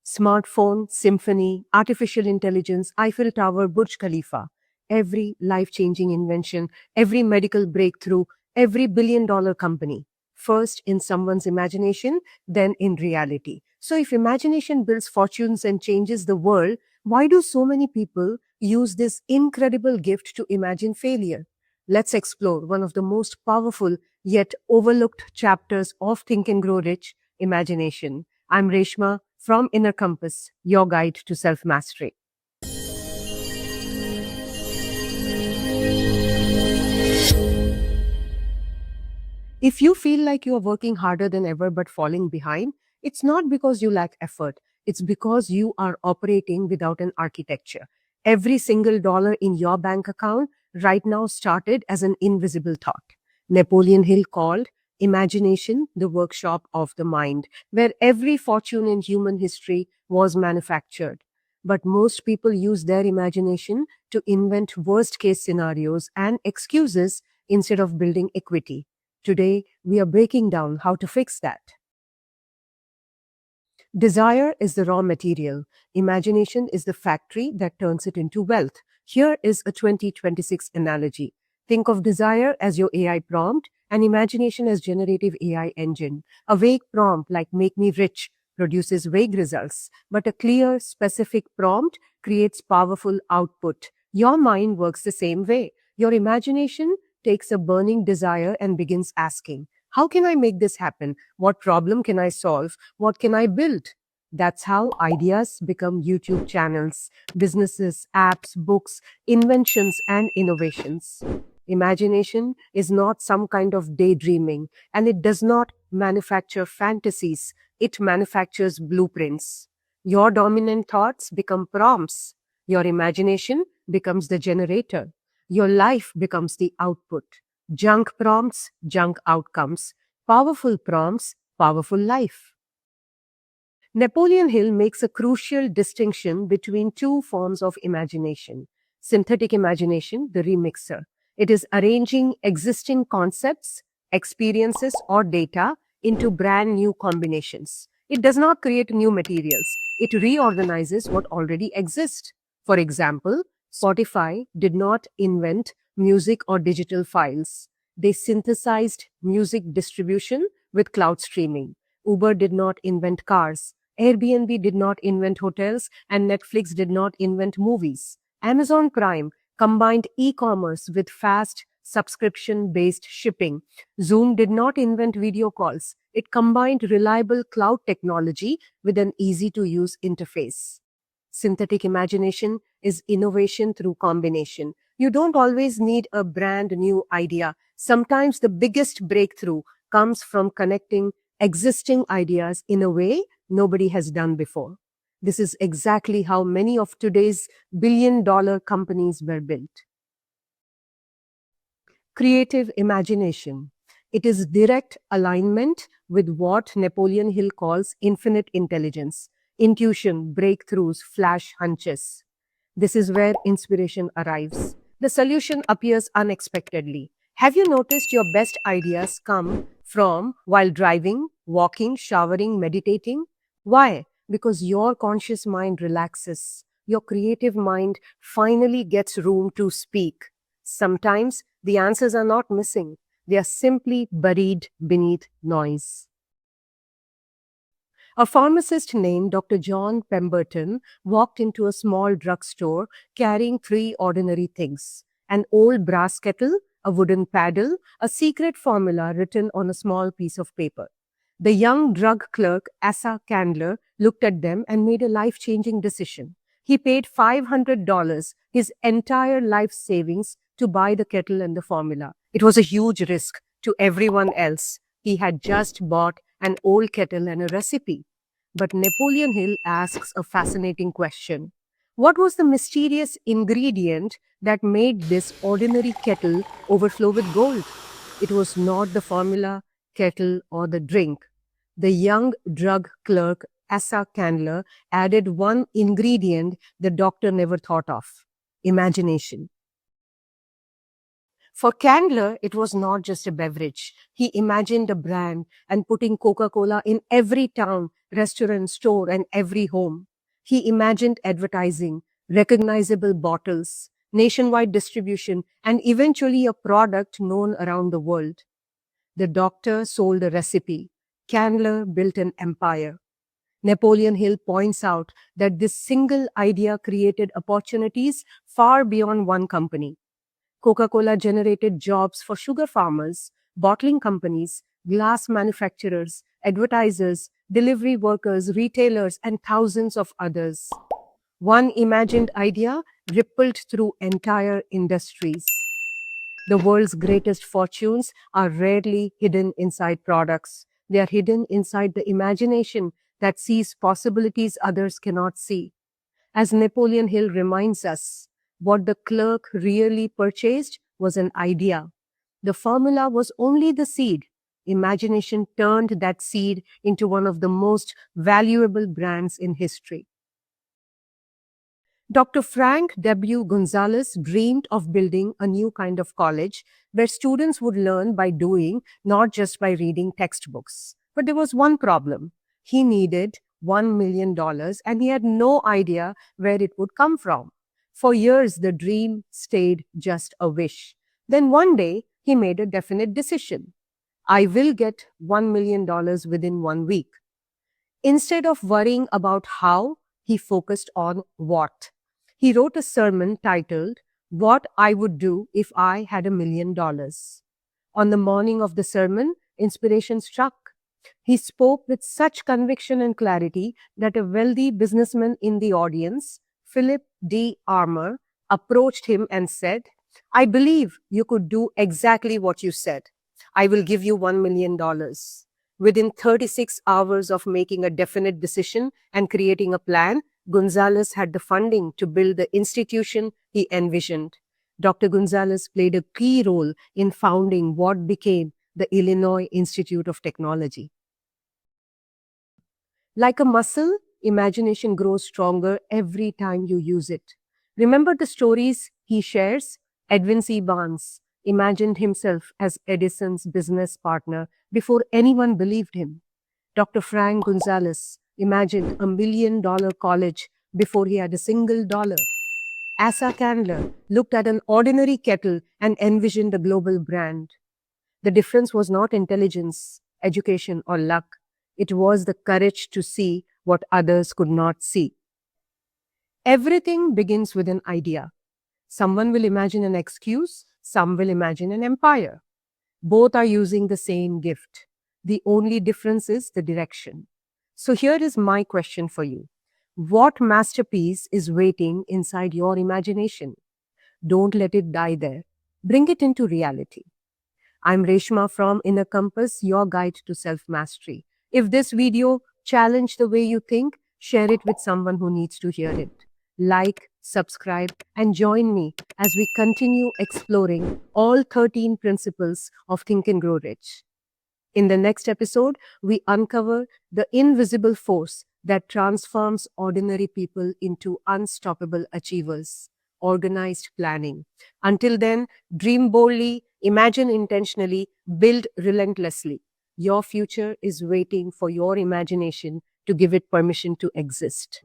Smartphone, symphony, artificial intelligence, Eiffel Tower, Burj Khalifa. Every life changing invention, every medical breakthrough, every billion-dollar company. First in someone's imagination, then in reality. So, if imagination builds fortunes and changes the world, why do so many people use this incredible gift to imagine failure? Let's explore one of the most powerful yet overlooked chapters of Think and Grow Rich, imagination. I'm Reshma from Inner Compass, your guide to self mastery. If you feel like you are working harder than ever but falling behind, it's not because you lack effort, it's because you are operating without an architecture. Every single dollar in your bank account right now started as an invisible thought. Napoleon Hill called imagination the workshop of the mind, where every fortune in human history was manufactured. But most people use their imagination to invent worst case scenarios and excuses instead of building equity. Today, we are breaking down how to fix that. Desire is the raw material. Imagination is the factory that turns it into wealth. Here is a 2026 analogy. Think of desire as your AI prompt and imagination as generative AI engine. A vague prompt like make me rich produces vague results, but a clear, specific prompt creates powerful output. Your mind works the same way. Your imagination takes a burning desire and begins asking, how can I make this happen? What problem can I solve? What can I build? That's how ideas become YouTube channels, businesses, apps, books, inventions, and innovations. Imagination is not some kind of daydreaming, and it does not manufacture fantasies, it manufactures blueprints. Your dominant thoughts become prompts, your imagination becomes the generator, your life becomes the output. Junk prompts, junk outcomes. Powerful prompts, powerful life. Napoleon Hill makes a crucial distinction between two forms of imagination. Synthetic imagination, the remixer. It is arranging existing concepts, experiences, or data into brand new combinations. It does not create new materials. It reorganizes what already exists. For example, Spotify did not invent music or digital files. They synthesized music distribution with cloud streaming. Uber did not invent cars. Airbnb did not invent hotels, and Netflix did not invent movies. Amazon Prime combined e-commerce with fast subscription-based shipping. Zoom did not invent video calls. It combined reliable cloud technology with an easy-to-use interface. Synthetic imagination is innovation through combination. You don't always need a brand new idea. Sometimes the biggest breakthrough comes from connecting existing ideas in a way nobody has done before. This is exactly how many of today's billion-dollar companies were built. Creative imagination. It is direct alignment with what Napoleon Hill calls infinite intelligence, intuition, breakthroughs, flash hunches. This is where inspiration arrives. The solution appears unexpectedly. Have you noticed your best ideas come from while driving, walking, showering, meditating? Why? Because your conscious mind relaxes. Your creative mind finally gets room to speak. Sometimes the answers are not missing, they are simply buried beneath noise. A pharmacist named Dr. John Pemberton walked into a small drugstore carrying three ordinary things: an old brass kettle, a wooden paddle, a secret formula written on a small piece of paper. The young drug clerk, Asa Candler, looked at them and made a life changing decision. He paid $500, his entire life savings, to buy the kettle and the formula. It was a huge risk to everyone else. He had just bought an old kettle and a recipe. But Napoleon Hill asks a fascinating question. What was the mysterious ingredient that made this ordinary kettle overflow with gold? It was not the formula, kettle, or the drink. The young drug clerk, Asa Candler, added one ingredient the doctor never thought of: imagination. For Candler, it was not just a beverage. He imagined a brand and putting Coca-Cola in every town restaurant, store, and every home. He imagined advertising, recognizable bottles, nationwide distribution, and eventually a product known around the world. The doctor sold a recipe. Candler built an empire. Napoleon Hill points out that this single idea created opportunities far beyond one company. Coca-Cola generated jobs for sugar farmers, bottling companies, glass manufacturers, advertisers, delivery workers, retailers, and thousands of others. One imagined idea rippled through entire industries. The world's greatest fortunes are rarely hidden inside products. They are hidden inside the imagination that sees possibilities others cannot see. As Napoleon Hill reminds us, what the clerk really purchased was an idea. The formula was only the seed. Imagination turned that seed into one of the most valuable brands in history. Dr. Frank W. Gonzalez dreamed of building a new kind of college where students would learn by doing, not just by reading textbooks. But there was one problem. He needed $1 million and he had no idea where it would come from. For years, the dream stayed just a wish. Then one day, he made a definite decision. I will get $1 million within 1 week. Instead of worrying about how, he focused on what. He wrote a sermon titled, What I Would Do If I Had $1 million. On the morning of the sermon, inspiration struck. He spoke with such conviction and clarity that a wealthy businessman in the audience, Philip D. Armour, approached him and said, I believe you could do exactly what you said. I will give you $1 million. Within 36 hours of making a definite decision and creating a plan, Gonzalez had the funding to build the institution he envisioned. Dr. Gonzalez played a key role in founding what became the Illinois Institute of Technology. Like a muscle, imagination grows stronger every time you use it. Remember the stories he shares? Edwin C. Barnes imagined himself as Edison's business partner before anyone believed him. Dr. Frank Gonzalez imagined $1 million college before he had a single dollar. Asa Candler looked at an ordinary kettle and envisioned a global brand. The difference was not intelligence, education, or luck. It was the courage to see what others could not see. Everything begins with an idea. Someone will imagine an excuse, some will imagine an empire. Both are using the same gift. The only difference is the direction. So here is my question for you. What masterpiece is waiting inside your imagination? Don't let it die there. Bring it into reality. I'm Reshma from Inner Compass, your guide to self-mastery. If this video challenged the way you think, share it with someone who needs to hear it. Like, subscribe, and join me as we continue exploring all 13 principles of Think and Grow Rich. In the next episode, we uncover the invisible force that transforms ordinary people into unstoppable achievers. Organized planning. Until then, dream boldly, imagine intentionally, build relentlessly. Your future is waiting for your imagination to give it permission to exist.